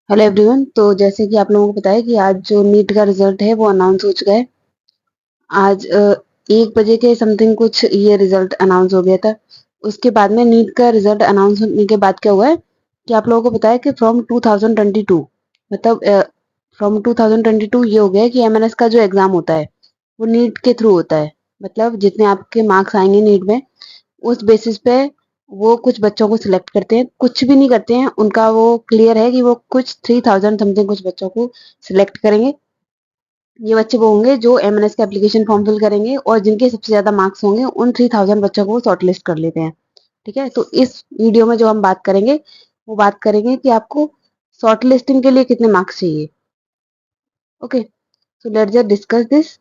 Hello everyone. तो जैसे कि आप लोगों को पता है कि आज जो नीट का रिजल्ट है वो अनाउंस हो चुका है। आज 1 बजे के समथिंग कुछ ये रिजल्ट अनाउंस हो गया था। उसके बाद में नीट का रिजल्ट अनाउंस होने के बाद क्या हुआ है कि आप लोगों को पता है कि फ्रॉम 2022 मतलब फ्रॉम 2022 ये हो गया है कि एमएनएस का जो एग्जाम होता है वो नीट के थ्रू होता है। मतलब जितने आपके मार्क्स आएंगे नीट में उस बेसिस पे वो कुछ बच्चों को सिलेक्ट करते हैं, कुछ भी नहीं करते हैं। उनका वो क्लियर है कि वो कुछ 3000 समथिंग कुछ बच्चों को सिलेक्ट करेंगे। ये बच्चे वो होंगे जो एमएनएस का एप्लीकेशन फॉर्म फिल करेंगे और जिनके सबसे ज्यादा मार्क्स होंगे उन 3000 बच्चों को वो शॉर्टलिस्ट कर लेते हैं। ठीक है, तो इस वीडियो में जो हम बात करेंगे वो बात करेंगे कि आपको शॉर्टलिस्टिंग के लिए कितने मार्क्स चाहिए। Okay, so let's just discuss this.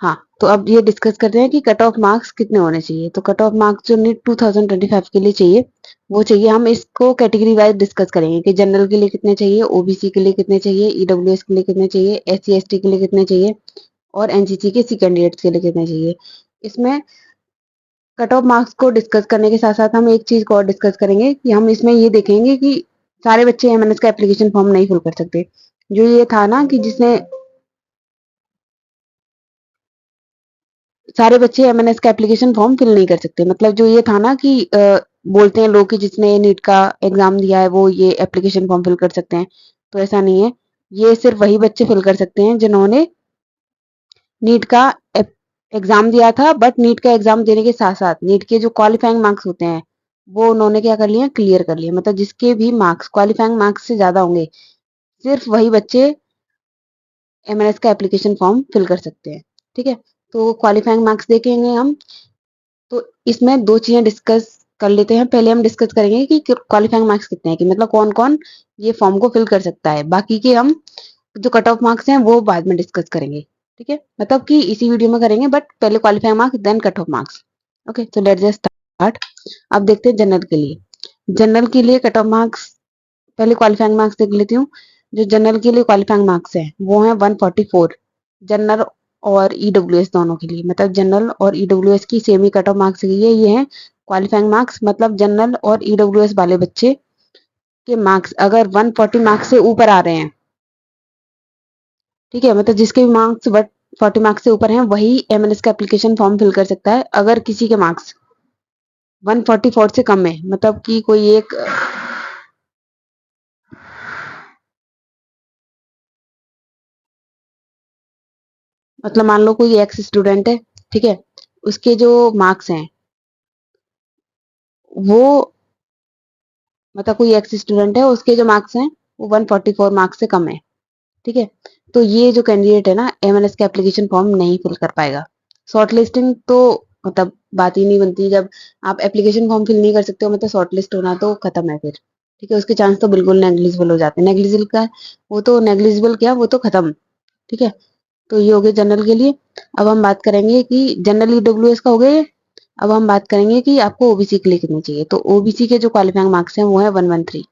हाँ, तो अब ये डिस्कस करते हैं कि कट ऑफ मार्क्स कितने होने चाहिए। तो कट ऑफ मार्क्स जो नीट 2025 के लिए चाहिए वो चाहिए, हम इसको कैटेगरी वाइज डिस्कस करेंगे कि जनरल के लिए कितने चाहिए, ओबीसी के लिए कितने चाहिए, ईडब्ल्यूएस के लिए कितने चाहिए, एससी एसटी के लिए कितने चाहिए और एनसीसी के सी कैंडिडेट्स के लिए कितने चाहिए। इसमें कट ऑफ मार्क्स को डिस्कस करने के साथ साथ हम एक चीज को और डिस्कस करेंगे कि हम इसमें ये देखेंगे कि सारे बच्चे एमएनएस का एप्लीकेशन फॉर्म नहीं फिल कर सकते। जो ये था ना कि जिसने सारे बच्चे एमएनएस का एप्लीकेशन फॉर्म फिल नहीं कर सकते, मतलब जो ये था ना कि बोलते हैं लोग कि जिसने नीट का एग्जाम दिया है वो ये एप्लीकेशन फॉर्म फिल कर सकते हैं। तो ऐसा नहीं है, ये सिर्फ वही बच्चे फिल कर सकते हैं जिन्होंने नीट का एग्जाम दिया था। बट नीट का एग्जाम देने के साथ साथ नीट के जो क्वालिफाइंग मार्क्स होते हैं वो उन्होंने क्या कर लिए, क्लियर कर लिए। मतलब जिसके भी मार्क्स क्वालिफाइंग मार्क्स से ज्यादा होंगे सिर्फ वही बच्चे एमएनएस का एप्लीकेशन फॉर्म फिल कर सकते हैं। ठीक है, तो क्वालिफाइंग मार्क्स देखेंगे हम। तो इसमें दो चीजें डिस्कस कर लेते हैं। पहले हम डिस्कस करेंगे कि क्वालिफाइंग मार्क्स कितने हैं, कि मतलब कौन कौन ये फॉर्म को फिल कर सकता है। बाकी के हम जो कट ऑफ मार्क्स हैं वो बाद में डिस्कस करेंगे। ठीक है, मतलब कि इसी वीडियो में करेंगे, बट पहले qualifying marks then cut off marks. Okay, तो लेट्स जस्ट स्टार्ट। अब देखते हैं जनरल के लिए। जनरल के लिए कट ऑफ मार्क्स, पहले क्वालिफाइंग मार्क्स देख लेती हूँ। जो जनरल के लिए क्वालिफाइंग मार्क्स है वो है 144। जनरल और ईडब्ल्यूएस दोनों के लिए, मतलब जनरल और ईडब्ल्यूएस की सेम ही कट ऑफ मार्क्स ये है क्वालिफाइंग मार्क्स। मतलब जनरल और ईडब्ल्यूएस वाले बच्चे के मार्क्स अगर 140 मार्क्स से ऊपर आ रहे हैं, ठीक है, मतलब जिसके भी मार्क्स 140 मार्क्स से ऊपर हैं वही एमएनएस का एप्लीकेशन फॉर्म फिल कर सकता है। अगर किसी के मार्क्स 144 से कम है, मतलब कि कोई एक, मतलब मान लो कोई एक्स स्टूडेंट है, ठीक है, उसके जो मार्क्स हैं वो, मतलब कोई एक्स स्टूडेंट है उसके जो मार्क्स हैं वो 144 मार्क्स से कम है। ठीक है, तो ये जो कैंडिडेट है ना एमएनएस का एप्लीकेशन फॉर्म नहीं फिल कर पाएगा। शॉर्ट लिस्टिंग तो मतलब बात ही नहीं बनती। जब आप एप्लीकेशन फॉर्म फिल नहीं कर सकते हो मतलब शॉर्ट लिस्ट होना तो खत्म है फिर। ठीक है, उसके चांस तो बिल्कुल नेग्लिजिबल हो जाते हैं। नेग्लिजिबल का वो तो नेग्लिजिबल क्या, वो तो खत्म। ठीक है, तो ये हो गया जनरल के लिए। अब हम बात करेंगे कि जनरल ईडब्ल्यूएस का हो गया ये। अब हम बात करेंगे कि आपको ओबीसी के लिए कितने चाहिए। तो ओबीसी के जो क्वालिफाइंग मार्क्स हैं वो है 113।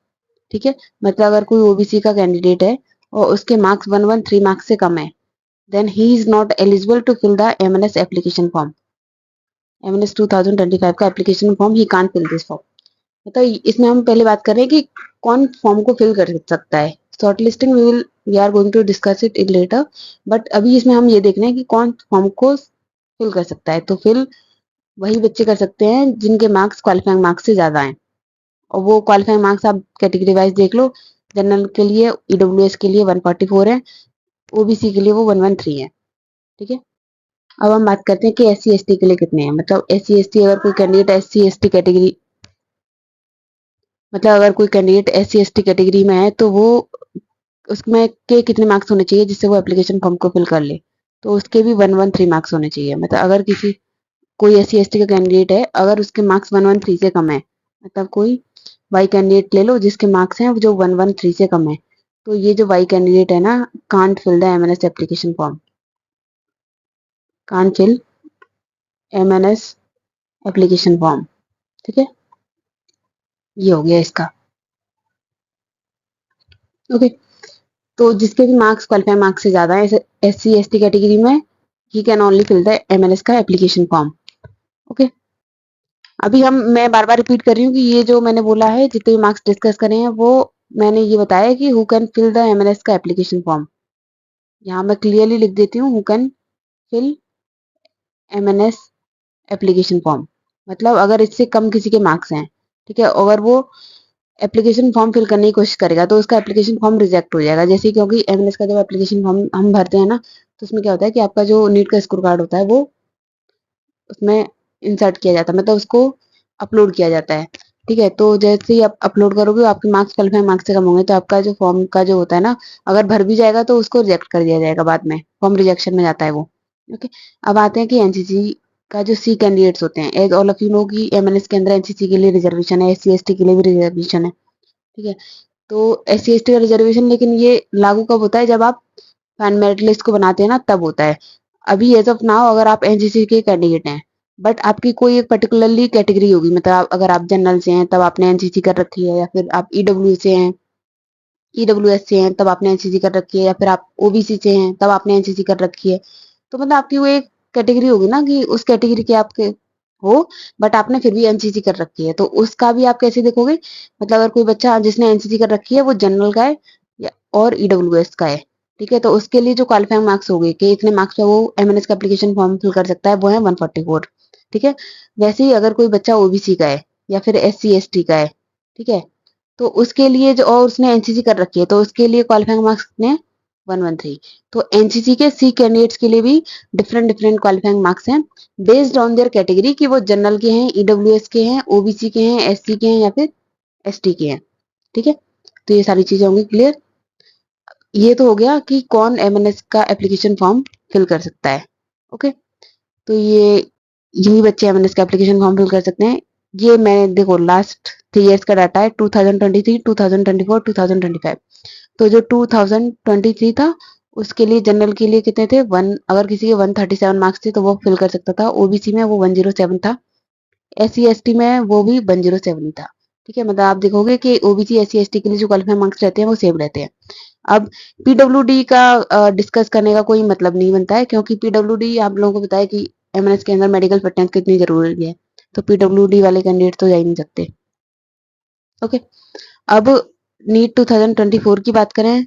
ठीक है, मतलब अगर कोई ओबीसी का कैंडिडेट है और उसके मार्क्स 113 मार्क्स से कम है then he is not eligible to fill the MNS application form. MNS 2025 का application form he can't fill this form. मतलब इसमें हम पहले बात कर रहे हैं कि कौन फॉर्म को फिल कर सकता है। Shortlisting we are going to discuss it in later, but अभी इसमें हम ये देख रहे हैं कि कौन फॉर्म को फिल कर सकता है। तो फिल वही बच्चे कर सकते हैं जिनके मार्क्स क्वालिफाइंग मार्क्स से ज्यादा हैं। और वो क्वालिफाइंग मार्क्स आप कैटेगरी वाइज देख लो। जनरल के लिए ईडब्ल्यूएस के लिए 144 है, ओबीसी के लिए वो 113 है। ठीक है, अब हम बात करते हैं कि एस सी एस टी के लिए कितने हैं। मतलब एस सी एस टी अगर कोई candidate S C S T category, मतलब अगर कोई candidate S C S T category में है तो वो उसमें के कितने मार्क्स होने चाहिए जिससे वो एप्लीकेशन फॉर्म को फिल कर ले। तो उसके भी 113 मार्क्स होने चाहिए। मतलब अगर किसी कोई एस सी एस टी का कैंडिडेट है अगर उसके मार्क्स 113 से कम है, मतलब कोई वाई कैंडिडेट ले लो जिसके मार्क्स हैं जो 113 से कम है, तो ये जो वाई कैंडिडेट है ना can't fill the MNS application form, can't fill MNS application form. ठीक है, ये हो गया इसका। ओके, तो जिसके भी मार्क्स क्वालिफाइंग मार्क्स से ज्यादा है S C S T category में, he can only fill the MNS का एप्लीकेशन फॉर्म। ओके, अभी हम मैं बार बार रिपीट कर रही हूँ कि ये जो मैंने बोला है जितने भी मार्क्स डिस्कस करे हैं वो मैंने ये बताया कि who can fill the MNS का एप्लीकेशन फॉर्म। यहाँ मैं क्लियरली लिख देती हूँ, who can fill MNS application form. मतलब अगर इससे कम किसी के मार्क्स हैं, ठीक है, अगर वो एप्लीकेशन फॉर्म फिल करने की कोशिश करेगा तो उसका एप्लीकेशन फॉर्म रिजेक्ट हो जाएगा। जैसे क्योंकि एमएनएस का जब एप्लीकेशन फॉर्म हम भरते हैं ना, तो उसमें क्या होता है कि आपका जो नीट का स्कोर कार्ड होता है वो उसमें इंसर्ट किया जाता है, मतलब उसको अपलोड किया जाता है। ठीक है, तो जैसे ही आप अपलोड करोगे आपके मार्क्स क्वालिफाइंग मार्क्स से कम होंगे तो आपका जो फॉर्म का जो होता है ना, अगर भर भी जाएगा तो उसको रिजेक्ट कर दिया जाएगा, बाद में फॉर्म रिजेक्शन में जाता है वो। ओके, अब आते हैं कि एनसीसी का जो सी कैंडिडेट्स होते हैं, as all of you know कि एमएनएस के अंदर एनसीसी के लिए रिजर्वेशन है, एससी एसटी के लिए भी रिजर्वेशन है। ठीक है, तो एससी एसटी का रिजर्वेशन लेकिन ये लागू कब होता है, जब आप फैन मेरिट लिस्ट को बनाते हैं ना, तब होता है। अभी एज ऑफ नाउ अगर आप एनसीसी के कैंडिडेट हैं बट आपकी कोई एक पर्टिकुलरली कैटेगरी होगी, मतलब अगर आप जनरल से हैं तब आपने एनसीसी कर रखी है, या फिर आप ईडब्ल्यू से हैं, ईडब्ल्यूएस से हैं तब आपने एनसीसी कर रखी है, या फिर आप ओबीसी से हैं तब आपने एनसीसी कर रखी है। तो मतलब आपकी वो एक कैटेगरी होगी ना कि उस कैटेगरी के आपके हो, बट आपने फिर भी एनसीसी कर रखी है, तो उसका भी आप कैसे देखोगे। मतलब अगर कोई बच्चा जिसने एनसीसी कर रखी है वो जनरल का है या और ईडब्ल्यूएस का है, ठीक है, तो उसके लिए जो क्वालिफाइंग मार्क्स हो गए कि इतने मार्क्स पे वो एमएनएस का एप्लीकेशन फॉर्म फिल कर सकता है, वो है 144। ठीक है, वैसे ही अगर कोई बच्चा ओबीसी का है या फिर एससी एसटी का है, ठीक है, तो उसके लिए जो, और उसने एनसीसी कर रखी है तो उसके लिए क्वालिफाइंग मार्क्स कितने हैं, 113। तो एनसीसी के सी कैंडिडेट्स के लिए भी डिफरेंट डिफरेंट क्वालिफाइंग मार्क्स हैं बेस्ड ऑन देयर कैटेगरी, कि वो जनरल के हैं, ईडब्ल्यूएस के हैं, ओबीसी के हैं, एससी के हैं या फिर एसटी के हैं। ठीक है, तो ये सारी चीजें होंगी क्लियर। ये तो हो गया कि कौन एमएनएस का एप्लीकेशन फॉर्म फिल कर सकता है। ओके, तो ये यही बच्चे एमएनएस का एप्लीकेशन फॉर्म फिल कर सकते हैं। ये मैंने देखो लास्ट 3 इयर्स का डाटा है, 2023, 2024, 2025। तो जो 2023 था उसके लिए जनरल के लिए कितने थे, वन, अगर किसी के 137 मार्क्स थे तो वो फिल कर सकता था, ओबीसी में वो 107 था, एससी एसटी में वो भी 107 ही था। ठीक है, मतलब आप देखोगे कि ओबीसी एससी एसटी के लिए जो क्वालिफाइंग मार्क्स रहते हैं वो सेम रहते हैं। अब पीडब्ल्यूडी का डिस्कस करने का कोई मतलब नहीं बनता है, क्योंकि पीडब्ल्यूडी आप लोगों को पता है कि एमएनएस के अंदर मेडिकल फिटनेस कितनी जरूरी है, तो पीडब्ल्यूडी वाले कैंडिडेट तो जा ही नहीं सकते। ओके, अब नीट 2024 की बात करें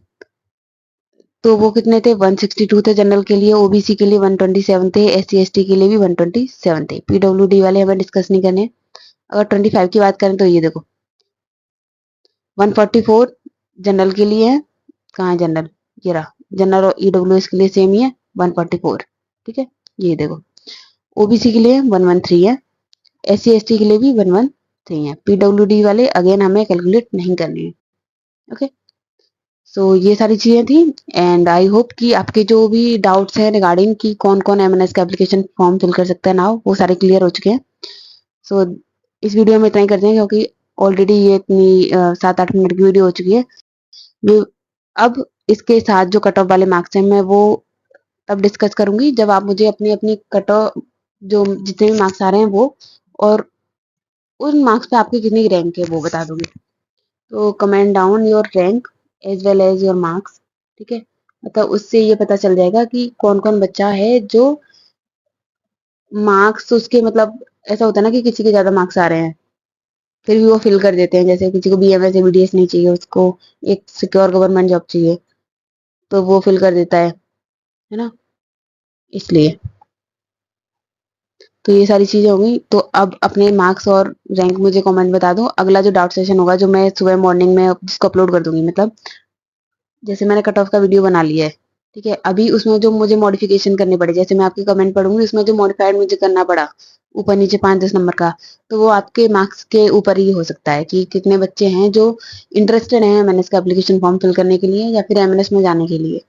तो वो कितने थे, 162 थे जनरल के लिए, ओबीसी के लिए 127 थे, एससी एसटी के लिए भी 127 थे। पीडब्ल्यूडी वाले हमें डिस्कस नहीं करने। अगर 25 की बात करें तो ये देखो 144 जनरल के लिए है, कहाँ है जनरल, ये रहा, जनरल और ईडब्ल्यूएस के लिए सेम ही है 144। ठीक है, ये देखो ओबीसी के लिए 113 है, एससी एसटी के लिए भी 113 है, पीडब्ल्यूडी वाले अगेन हमें कैलकुलेट नहीं करने हैं। ओके, सो ये सारी चीजें थी, एंड आई होप कि आपके जो भी डाउट्स हैं रिगार्डिंग कि कौन कौन एमएनएस का एप्लीकेशन फॉर्म फिल कर सकता है नाउ, वो सारे क्लियर हो चुके हैं। सो इस वीडियो में इतना ही करते हैं, क्योंकि ऑलरेडी ये इतनी 7-8 मिनट की वीडियो हो चुकी है। ये अब इसके साथ जो कट ऑफ वाले मार्क्स हैं मैं वो तब डिस्कस करूंगी जब आप मुझे अपनी अपनी कट ऑफ, जो जितने भी मार्क्स आ रहे हैं वो, और उन मार्क्स पे आपकी कितनी रैंक है वो बता दूंगी। तो comment down your rank as well as your marks. ठीक है, मतलब उससे ये पता चल जाएगा कि कौन कौन बच्चा है जो मार्क्स उसके, मतलब ऐसा होता है ना कि किसी के ज्यादा मार्क्स आ रहे हैं फिर भी वो फिल कर देते हैं, जैसे किसी को बीएमएस एमबीडीएस नहीं चाहिए, उसको एक सिक्योर गवर्नमेंट जॉब चाहिए तो वो फिल कर देता है ना, इसलिए। तो ये सारी चीजें हो गई, तो अब अपने मार्क्स और रैंक मुझे कमेंट बता दो। अगला जो डाउट सेशन होगा जो मैं सुबह मॉर्निंग में जिसको अपलोड कर दूंगी, मतलब जैसे मैंने कट ऑफ का वीडियो बना लिया है, ठीक है, अभी उसमें जो मुझे मॉडिफिकेशन करने पड़े, जैसे मैं आपके कमेंट पढ़ूंगी उसमें जो मॉडिफाइड मुझे करना पड़ा ऊपर नीचे 5-10 नंबर का, तो वो आपके मार्क्स के ऊपर ही हो सकता है कि कितने बच्चे हैं जो इंटरेस्टेड हैं एमएनएस का एप्लीकेशन फॉर्म फिल करने के लिए या फिर एमएनएस में जाने के लिए।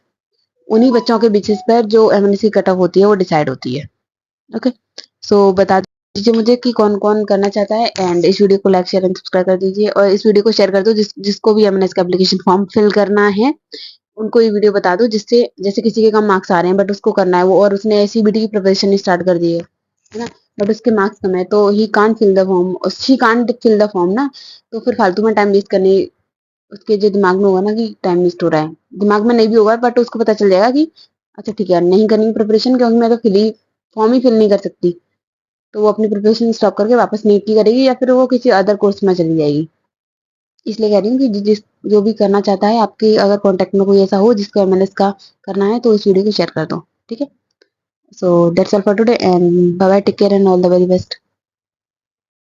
उन्हीं बच्चों के बेसिस पर जो एमएनएस की कट ऑफ होती है वो डिसाइड होती है। ओके, सो बता दीजिए मुझे कि कौन कौन करना चाहता है, एंड इस वीडियो को लाइक शेयर एंड सब्सक्राइब कर दीजिए, और इस वीडियो को शेयर कर दो जिसको भी एमएनएस का एप्लीकेशन फॉर्म फिल करना है, उनको ये वीडियो बता दो, जिससे जैसे किसी के कम मार्क्स आ रहे हैं बट उसको करना है वो, और उसने एससीबीटी की प्रिपरेशन स्टार्ट कर दी है ना, बट उसके मार्क्स कम है तो he can't fill the form, she can't fill the form ना, तो फिर फालतू में टाइम वेस्ट करने, उसके जो दिमाग में होगा ना कि टाइम वेस्ट हो रहा है, दिमाग में नहीं भी होगा बट उसको पता चल जाएगा कि अच्छा ठीक है नहीं करनी प्रिपरेशन, क्योंकि मैं तो फॉर्म ही फिल नहीं कर सकती, तो वो अपनी प्रिपरेशन स्टॉप करके वापस नीट की करेगी या फिर वो किसी अदर कोर्स में चली जाएगी। इसलिए कह रही हूँ कि जिस जो भी करना चाहता है, आपके अगर कॉन्टेक्ट में कोई ऐसा हो जिसको एमएलएस का करना है, तो इस वीडियो को शेयर कर दो। ठीक है, so that's all for today and bye bye, take care and all the very best.